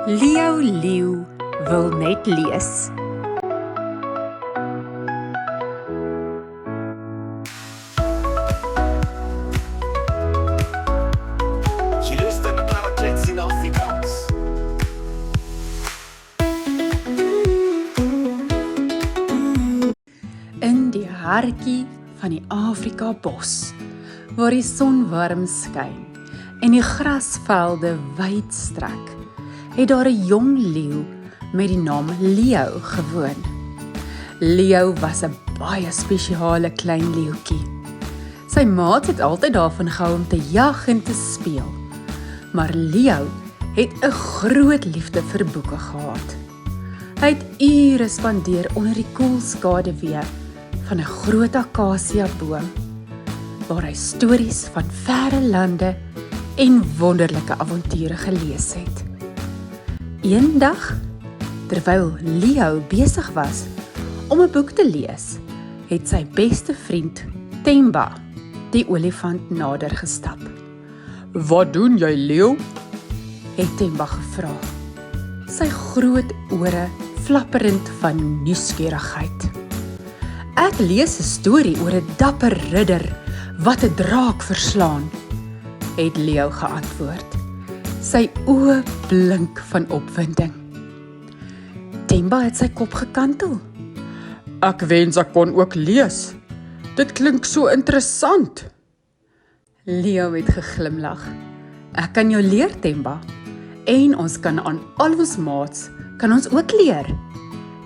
Leo Leeuw wil net lees. Jy luister na Klets in Afrikaans. In die hartjie van die Afrika bos, waar die son warm skyn en die grasvelde wyd strek, het daar 'n jong leeu met die naam Leo gewoon. Leo was 'n baie spesiale klein leeuetjie. Sy maats het altyd daarvan gehou om te jag en te speel, maar Leo het 'n groot liefde vir boeke gehad. Hy het ure spandeer onder die koel skaduwee van 'n groot akasiaboom, waar hy stories van verre lande en wonderlike avonture gelees het. Eendag, terwyl Leo besig was om 'n boek te lees, het sy beste vriend Themba, die olifant, nader gestap. "Wat doen jy, Leo?" het Themba gevra, sy groot ore flapperend van nuuskierigheid. "Ek lees 'n storie oor 'n dapper ridder wat 'n draak verslaan," het Leo geantwoord, sy oë blink van opwinding. Themba het sy kop gekantel. "Ek wens ek kon ook lees. Dit klink so interessant." Leo het geglimlag. "Ek kan jou leer, Themba. En ons kan aan al ons maats kan ons ook leer.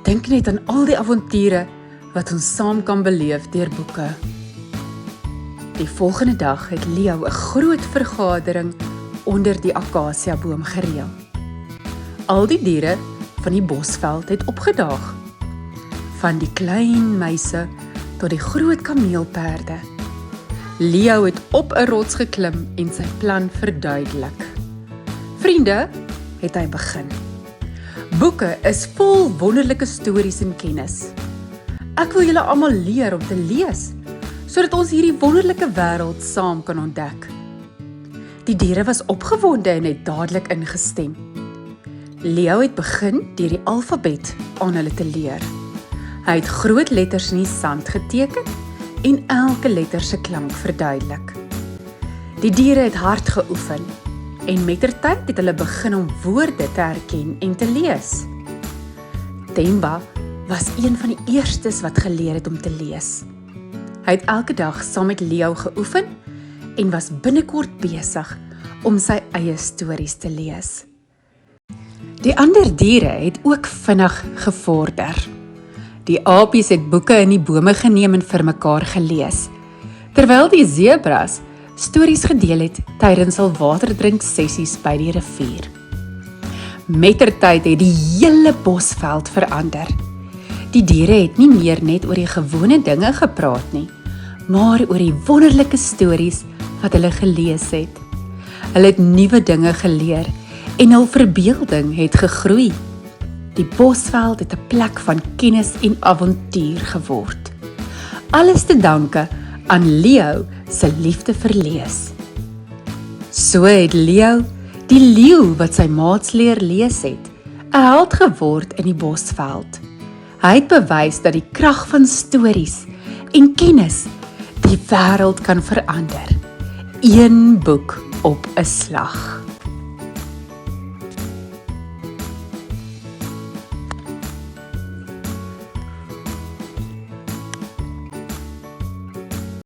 Dink net aan al die avonture wat ons saam kan beleef deur boeke." Die volgende dag het Leo 'n groot vergadering onder die akasiaboom gereël. Al die diere van die bosveld het opgedaag, van die klein muise tot die groot kameelperde. Leo het op 'n rots geklim en sy plan verduidelik. "Vriende," het hy begin, "boeke is vol wonderlike stories en kennis. Ek wil julle almal leer om te lees, sodat ons hierdie wonderlike wêreld saam kan ontdek." Die diere was opgewonde en het dadelik ingestem. Leo het begin deur die alfabet aan hulle te leer. Hy het groot letters in die sand geteken en elke letter se klank verduidelik. Die diere het hard geoefen en mettertyd het hulle begin om woorde te herken en te lees. Themba was een van die eerstes wat geleer het om te lees. Hy het elke dag saam met Leo geoefen en was binnekort besig om sy eie stories te lees. Die ander diere het ook vinnig gevorder. Die apies het boeke in die bome geneem en vir mekaar gelees, terwyl die zebras stories gedeel het tydens hul waterdrink sessies by die rivier. Mettertyd het die hele bosveld verander. Die diere het nie meer net oor die gewone dinge gepraat nie, maar oor die wonderlike stories wat hulle gelees het. Hulle het nuwe dinge geleer en hul verbeelding het gegroei. Die bosveld het 'n plek van kennis en avontuur geword. Alles te danke aan Leo se liefde vir lees. So het Leo, die leeu wat sy maats leer lees het, 'n held geword in die bosveld. Hy het bewys dat die krag van stories en kennis die wêreld kan verander. Een boek op 'n slag.